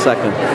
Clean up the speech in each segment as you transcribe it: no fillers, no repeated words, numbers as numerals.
second.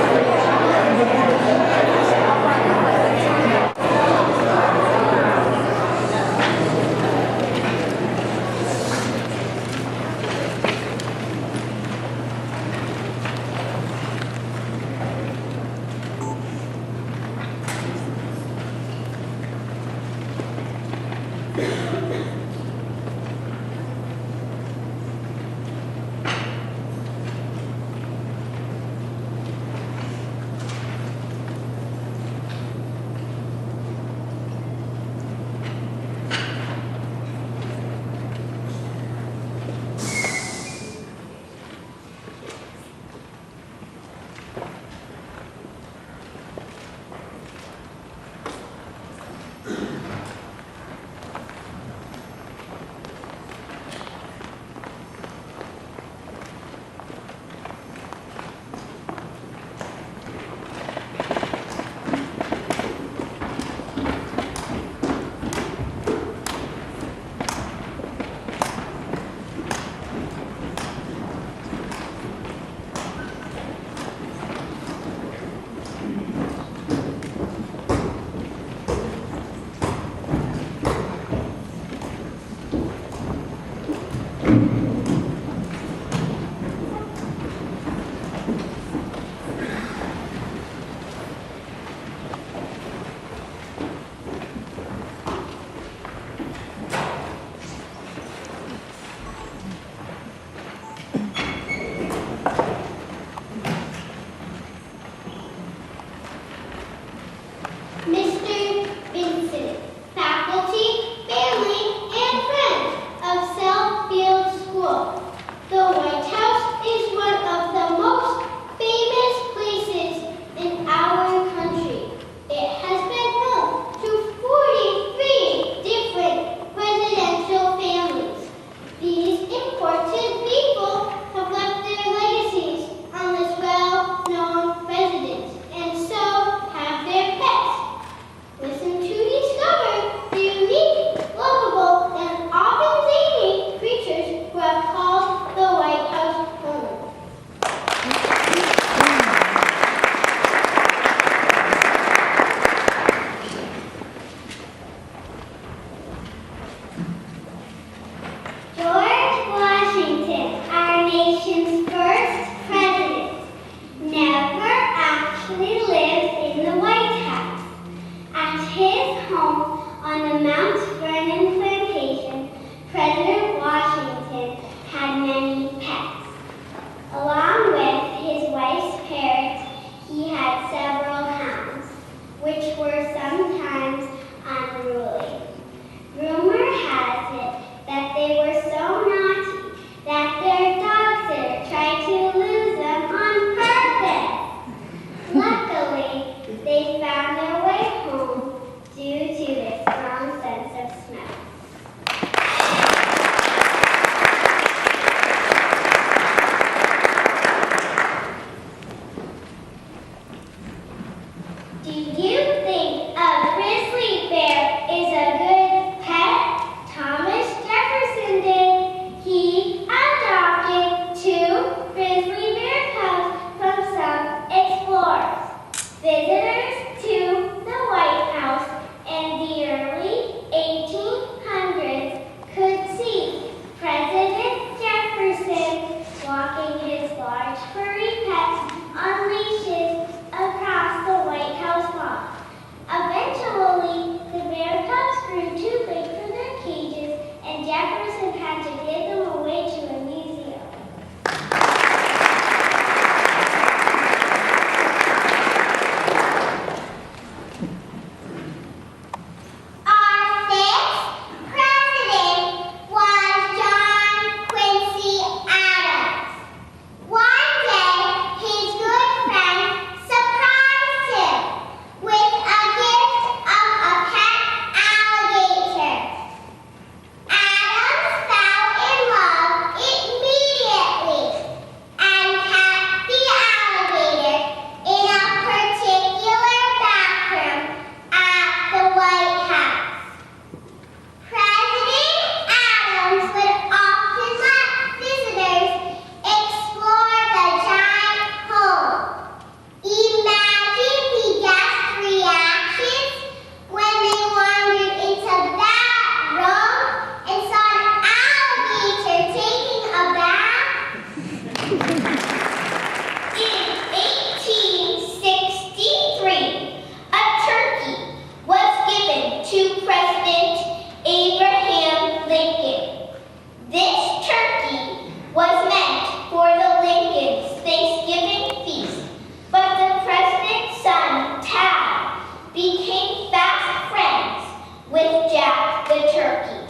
turkey.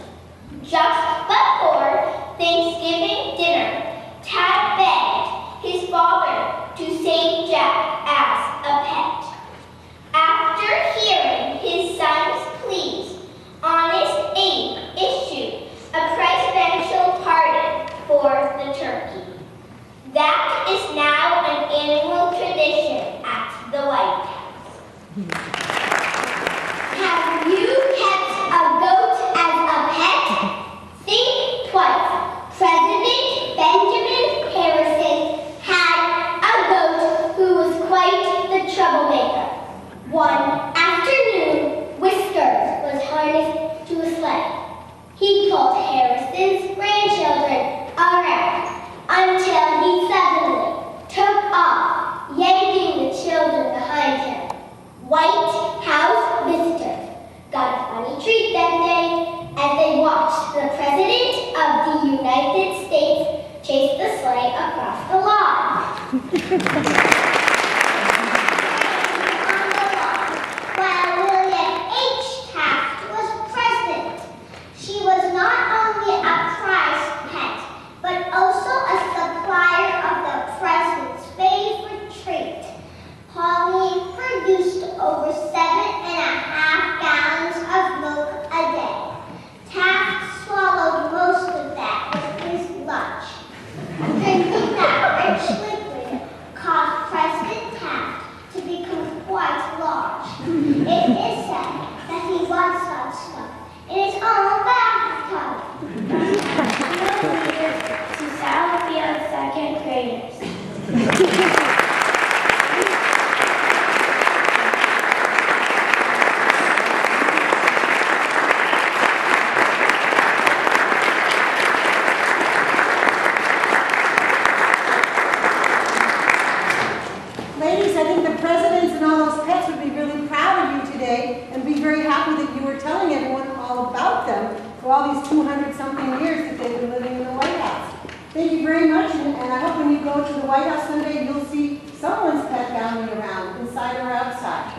Just before Thanksgiving dinner, Tad begged his father to save Jack as a pet. After hearing his son's pleas, Honest Abe issued a presidential pardon for the turkey. That is now an annual tradition at the White House. Have you kept a goat as a pet? Think twice. President Benjamin Harrison had a goat who was quite the troublemaker. One afternoon, Whiskers was harnessed to a sled. He pulled Harrison's grandchildren around until he suddenly took off, yanking the children behind him. White House visitors got a funny treat that day as they watched the President of the United States chase the sleigh across the lawn. While William H. Taft was president, she was not only a prized pet, but also a supplier of the president's favorite treat. Pauline produced over 7.5 gallons of milk a day. Taft swallowed most of that with his lunch. Drinking that rich liquid caused President Taft to become quite large. It is said that he once got stuck in his own bathtub. To Southfield second graders. Ladies, I think the presidents and all those pets would be really proud of you today and be very happy that you were telling everyone all about them for all these 200-something years that they've been living in the White House. Thank you very much, and I hope when you go to the White House someday, you'll see someone's pet bounding around, inside or outside.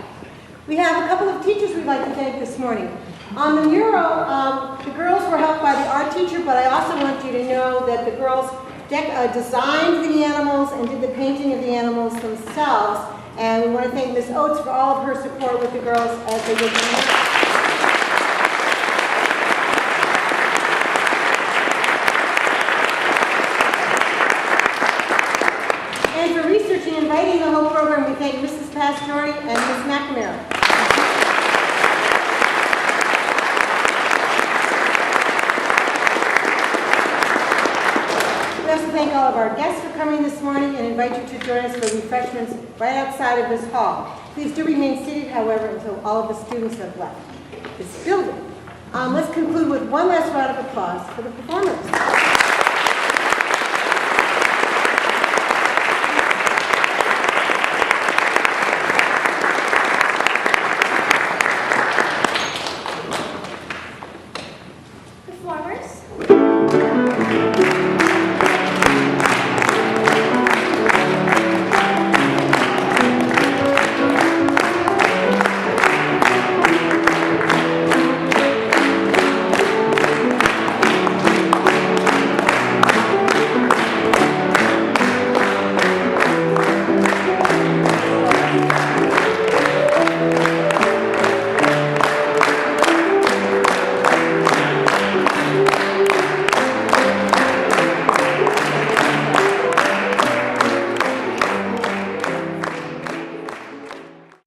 We have a couple of teachers we'd like to thank this morning. On the mural, the girls were helped by the art teacher, but I also want you to know that the girls designed the animals and did the painting of the animals themselves. And we want to thank Ms. Oates for all of her support with the girls as they did the mural. And for researching and writing the whole program, we thank Mrs. Pastore and Ms. McNamara. We also thank all of our guests for coming this morning and invite you to join us for refreshments right outside of this hall. Please do remain seated, however, until all of the students have left this building. Let's conclude with one last round of applause for the performers.